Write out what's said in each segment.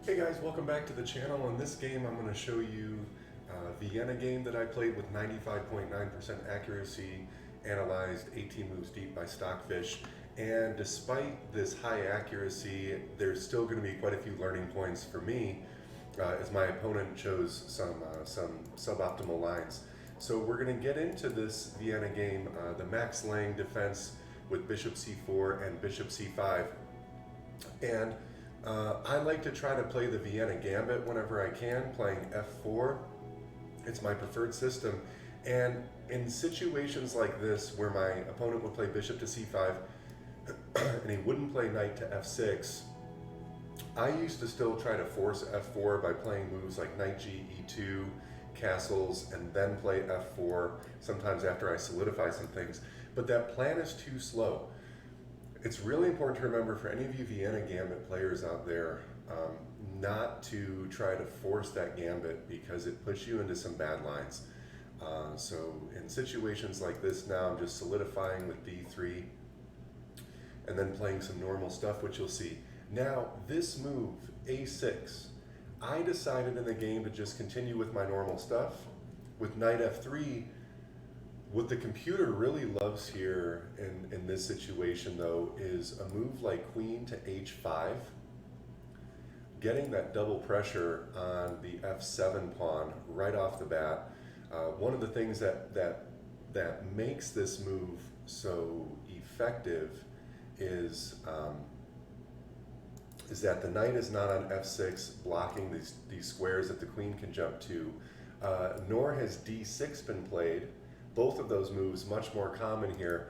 Hey guys, welcome back to the channel. In this game I'm going to show you a Vienna game that I played with 95.9% accuracy, analyzed 18 moves deep by Stockfish. And despite this high accuracy, there's still going to be quite a few learning points for me as my opponent chose some suboptimal lines. So we're going to get into this Vienna game, the Max Lang defense with bishop c4 and bishop c5. And I like to try to play the Vienna Gambit whenever I can, playing f4. It's my preferred system. And in situations like this, where my opponent would play bishop to c5, and he wouldn't play knight to f6, I used to still try to force f4 by playing moves like knight g, e2, castles, and then play f4, sometimes after I solidify some things. But that plan is too slow. It's really important to remember for any of you Vienna Gambit players out there not to try to force that gambit because it puts you into some bad lines. So in situations like this now, I'm just solidifying with d3 and then playing some normal stuff, which you'll see. Now, this move, a6, I decided in the game to just continue with my normal stuff. With knight f3, what the computer really loves here in this situation, though, is a move like queen to h5, getting that double pressure on the f7 pawn right off the bat. One of the things that makes this move so effective is that the knight is not on f6 blocking these squares that the queen can jump to, nor has d6 been played. Both of those moves much more common here.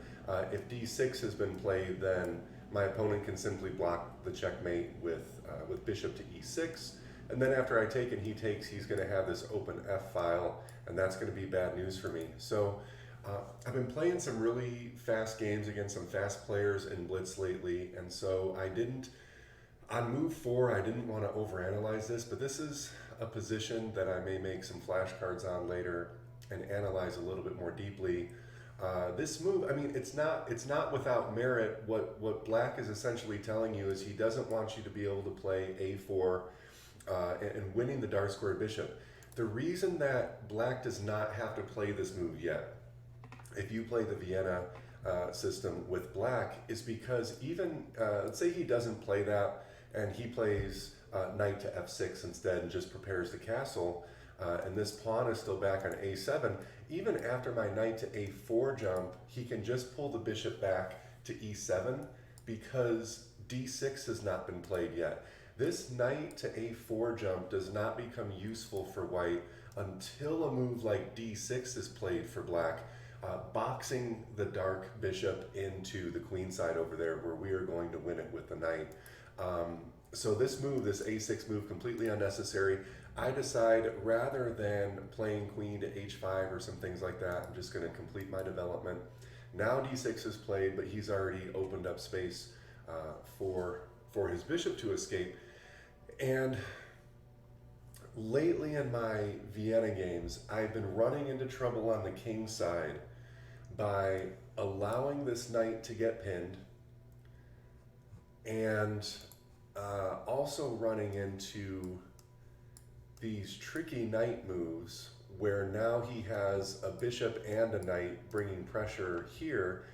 If d6 has been played, then my opponent can simply block the checkmate with bishop to e6, and then after I take and he takes, he's going to have this open f file, and that's going to be bad news for me. So I've been playing some really fast games against some fast players in Blitz lately, and so on move 4, I didn't want to overanalyze this, but this is a position that I may make some flashcards on later and analyze a little bit more deeply. This move, I mean, it's not without merit. What Black is essentially telling you is he doesn't want you to be able to play a4 and winning the dark square bishop. The reason that Black does not have to play this move yet, if you play the Vienna system with Black, is because even, let's say he doesn't play that and he plays knight to f6 instead and just prepares the castle, and this pawn is still back on a7, even after my knight to a4 jump, he can just pull the bishop back to e7 because d6 has not been played yet. This knight to a4 jump does not become useful for white until a move like d6 is played for Black, boxing the dark bishop into the queen side over there where we are going to win it with the knight. So this move, this a6 move, completely unnecessary. I decide rather than playing queen to h5 or some things like that, I'm just going to complete my development. Now d6 is played, but he's already opened up space for his bishop to escape. And lately in my Vienna games, I've been running into trouble on the king side by allowing this knight to get pinned and also running into these tricky knight moves where now he has a bishop and a knight bringing pressure here,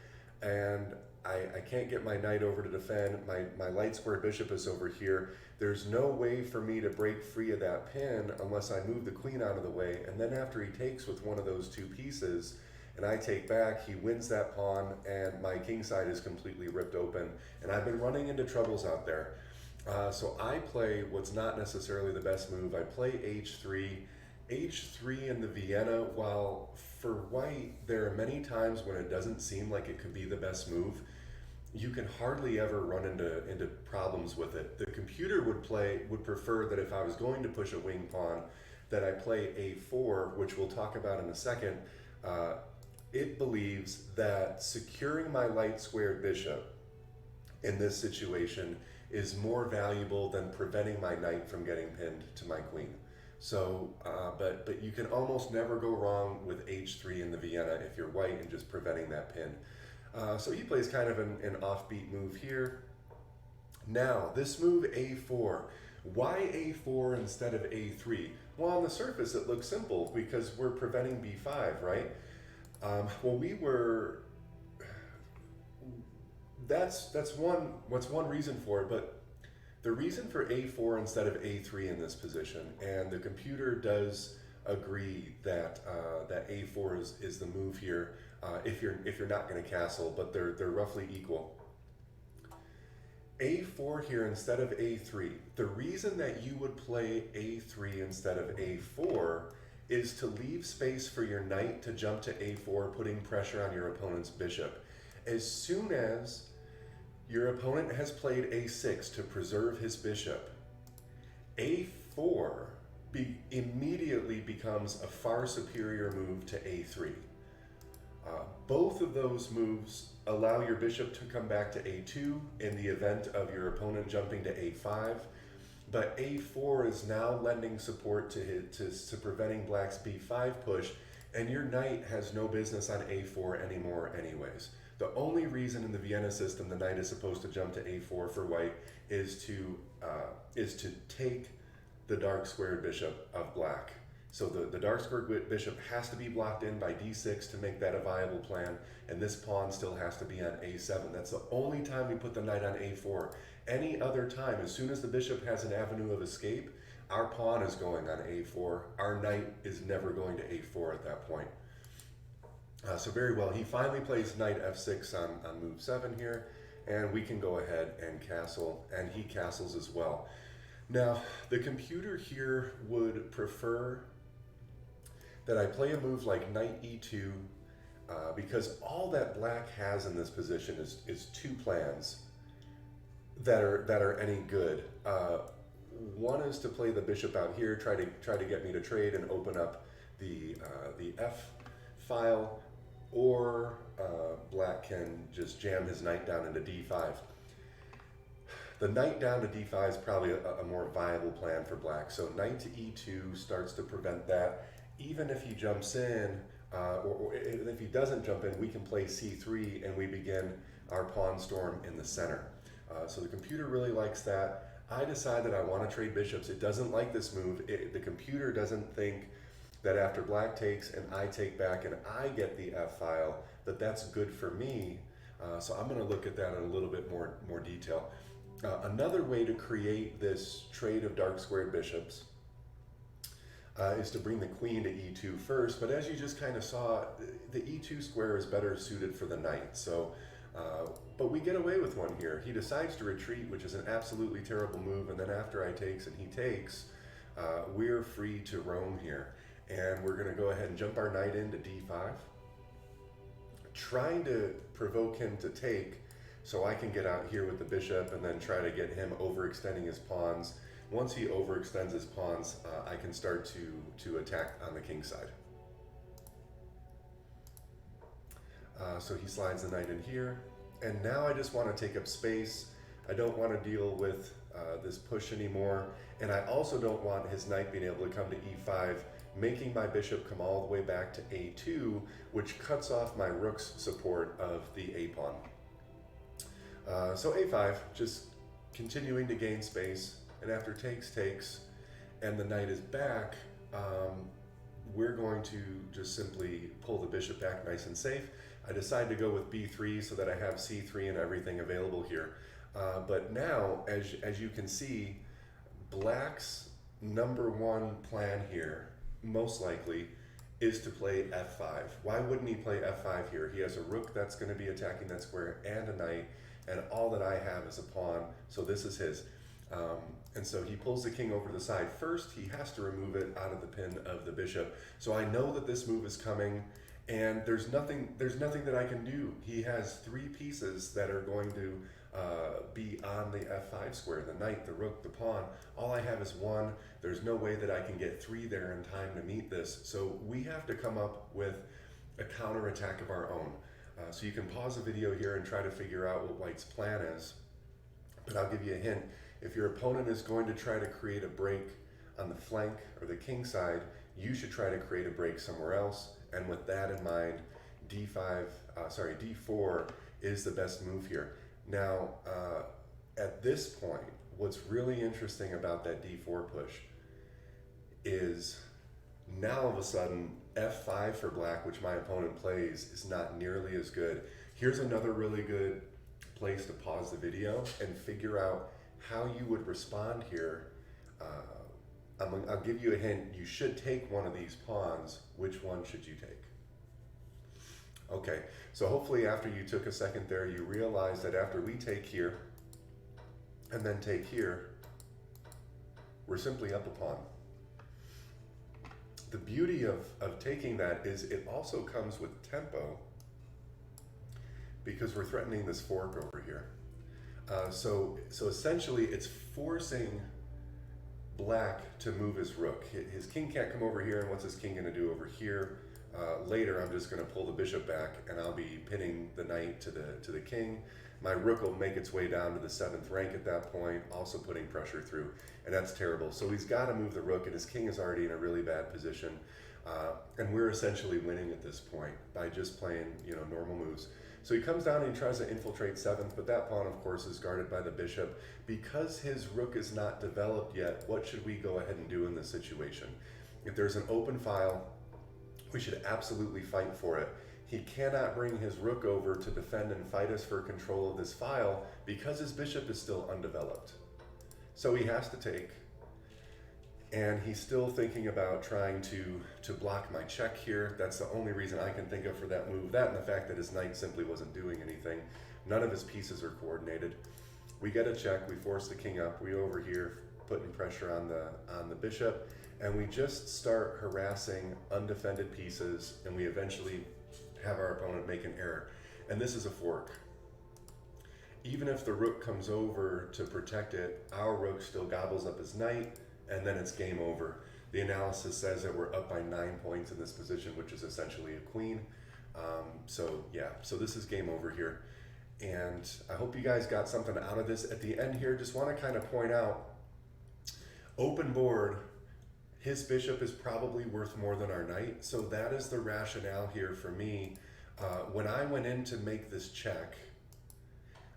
and I can't get my knight over to defend. My light square bishop is over here. There's no way for me to break free of that pin unless I move the queen out of the way, and then after he takes with one of those two pieces and I take back, he wins that pawn and my king side is completely ripped open, and I've been running into troubles out there. So I play what's not necessarily the best move. I play h3. h3 in the Vienna, while for white there are many times when it doesn't seem like it could be the best move, you can hardly ever run into problems with it. The computer would prefer that if I was going to push a wing pawn, that I play a4, which we'll talk about in a second. It believes that securing my light squared bishop in this situation is more valuable than preventing my knight from getting pinned to my queen. So, but you can almost never go wrong with h3 in the Vienna if you're white and just preventing that pin. So he plays kind of an offbeat move here. Now, this move a4, Why a4 instead of a3? Well, on the surface it looks simple because we're preventing b5, right? Well, that's one reason for it, but the reason for a4 instead of a3 in this position, and the computer does agree that that a4 is the move here if you're not going to castle, but they're roughly equal. a4 here instead of a3. The reason that you would play a3 instead of a4 is to leave space for your knight to jump to a4, putting pressure on your opponent's bishop. As soon as your opponent has played a6 to preserve his bishop, a4 immediately becomes a far superior move to a3. Both of those moves allow your bishop to come back to a2 in the event of your opponent jumping to a5, but a4 is now lending support to preventing black's b5 push, and your knight has no business on a4 anymore anyways. The only reason in the Vienna system the knight is supposed to jump to a4 for white is to take the dark squared bishop of black. So the dark squared bishop has to be blocked in by d6 to make that a viable plan, and this pawn still has to be on a7. That's the only time we put the knight on a4. Any other time, as soon as the bishop has an avenue of escape, our pawn is going on a4. Our knight is never going to a4 at that point. So very well, he finally plays knight f6 on move 7 here, and we can go ahead and castle, and he castles as well. Now, the computer here would prefer that I play a move like knight e2 because all that black has in this position is two plans that are any good. One is to play the bishop out here, try to get me to trade and open up the f file, or black can just jam his knight down into d5. The knight down to d5 is probably a more viable plan for black. So knight to e2 starts to prevent that. Even if he jumps in, or if he doesn't jump in, we can play c3 and we begin our pawn storm in the center. So the computer really likes that. I decide that I want to trade bishops. It doesn't like this move. The computer doesn't think that after black takes and I take back and I get the f file, that's good for me. So I'm going to look at that in a little bit more detail. Another way to create this trade of dark squared bishops is to bring the queen to e2 first, but as you just kind of saw, the e2 square is better suited for the knight. So, but we get away with one here. He decides to retreat, which is an absolutely terrible move, and then after I takes and he takes, we're free to roam here. And we're going to go ahead and jump our knight into d5, trying to provoke him to take so I can get out here with the bishop and then try to get him overextending his pawns. Once he overextends his pawns, I can start to attack on the king side. So he slides the knight in here, and now I just want to take up space. I don't want to deal with this push anymore, and I also don't want his knight being able to come to e5, making my bishop come all the way back to a2, which cuts off my rook's support of the a pawn. So a5, just continuing to gain space, and after takes, and the knight is back, we're going to just simply pull the bishop back nice and safe. I decide to go with b3 so that I have c3 and everything available here. But now, as you can see, black's number one plan here, most likely, is to play f5. Why wouldn't he play f5 here? He has a rook that's going to be attacking that square and a knight, and all that I have is a pawn, so this is his. And so he pulls the king over to the side. First, he has to remove it out of the pin of the bishop. So I know that this move is coming, and there's nothing that I can do. He has three pieces that are going to be on the f5 square, the knight, the rook, the pawn. All I have is one. There's no way that I can get three there in time to meet this. So we have to come up with a counterattack of our own. So you can pause the video here and try to figure out what white's plan is. But I'll give you a hint. If your opponent is going to try to create a break on the flank or the king side, you should try to create a break somewhere else. And with that in mind, d4 is the best move here. Now, at this point, what's really interesting about that d4 push is now all of a sudden f5 for black, which my opponent plays, is not nearly as good. Here's another really good place to pause the video and figure out how you would respond here. I'll give you a hint. You should take one of these pawns. Which one should you take? Okay, so hopefully after you took a second there, you realize that after we take here and then take here, we're simply up a pawn. The beauty of taking that is it also comes with tempo because we're threatening this fork over here. So essentially it's forcing black to move his rook. His king can't come over here, and what's his king gonna do over here? Later I'm just gonna pull the bishop back and I'll be pinning the knight to the king. My rook will make its way down to the 7th rank at that point, also putting pressure through, and that's terrible. So he's gotta move the rook, and his king is already in a really bad position. And we're essentially winning at this point by just playing, normal moves. So he comes down and he tries to infiltrate 7th, but that pawn, of course, is guarded by the bishop. Because his rook is not developed yet, what should we go ahead and do in this situation? If there's an open file, we should absolutely fight for it. He cannot bring his rook over to defend and fight us for control of this file because his bishop is still undeveloped. So he has to take. And he's still thinking about trying to block my check here. That's the only reason I can think of for that move. That and the fact that his knight simply wasn't doing anything. None of his pieces are coordinated. We get a check, we force the king up, we over here putting pressure on the bishop, and we just start harassing undefended pieces, and we eventually have our opponent make an error. And this is a fork. Even if the rook comes over to protect it, our rook still gobbles up his knight, and then it's game over. The analysis says that we're up by 9 points in this position, which is essentially a queen. So this is game over here. And I hope you guys got something out of this. At the end here, just want to kind of point out, open board, his bishop is probably worth more than our knight. So that is the rationale here for me. When I went in to make this check,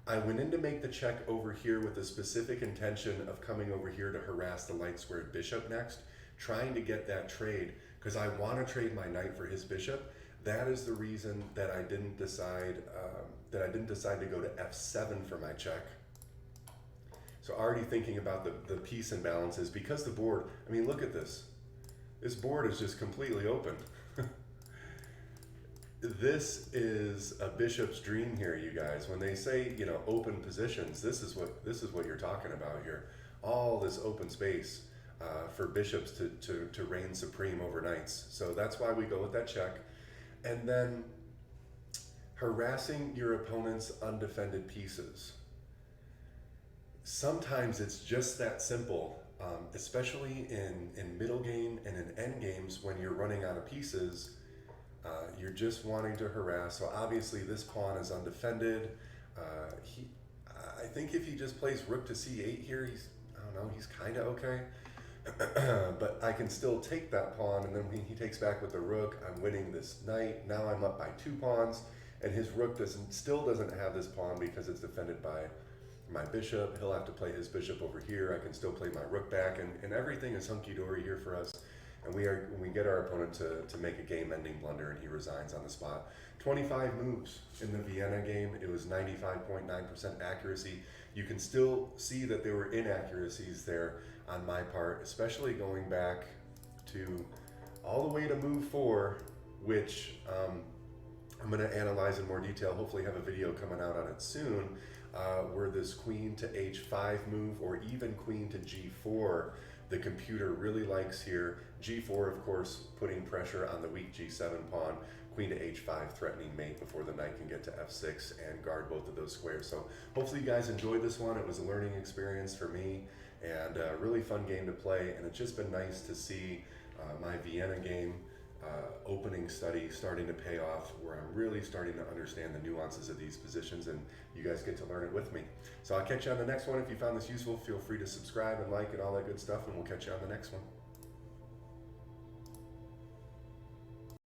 I went in to make the check over here with the specific intention of coming over here to harass the light squared bishop next, trying to get that trade, because I want to trade my knight for his bishop. That is the reason that I didn't decide to go to f7 for my check. So already thinking about the piece imbalances, because the board, I mean, look at this. This board is just completely open. This is a bishop's dream here, you guys. When they say, open positions, this is what you're talking about here. All this open space for bishops to reign supreme over knights. So that's why we go with that check. And then harassing your opponent's undefended pieces. Sometimes it's just that simple, especially in middle game and in end games when you're running out of pieces. You're just wanting to harass. So obviously this pawn is undefended. I think if he just plays rook to c8 here, he's kind of okay. But I can still take that pawn, and then he takes back with the rook. I'm winning this knight. Now I'm up by 2 pawns, and his rook still doesn't have this pawn because it's defended by my bishop. He'll have to play his bishop over here. I can still play my rook back, and everything is hunky-dory here for us. And we get our opponent to make a game-ending blunder, and he resigns on the spot. 25 moves in the Vienna game. It was 95.9% accuracy. You can still see that there were inaccuracies there on my part, especially going back to all the way to move 4, which I'm going to analyze in more detail. Hopefully have a video coming out on it soon, where this queen to h5 move, or even queen to g4, the computer really likes here. G4, of course, putting pressure on the weak G7 pawn. Queen to H5, threatening mate before the knight can get to F6 and guard both of those squares. So hopefully you guys enjoyed this one. It was a learning experience for me and a really fun game to play. And it's just been nice to see my Vienna game opening study starting to pay off, where I'm really starting to understand the nuances of these positions, and you guys get to learn it with me. So I'll catch you on the next one. If you found this useful, feel free to subscribe and like and all that good stuff, and we'll catch you on the next one.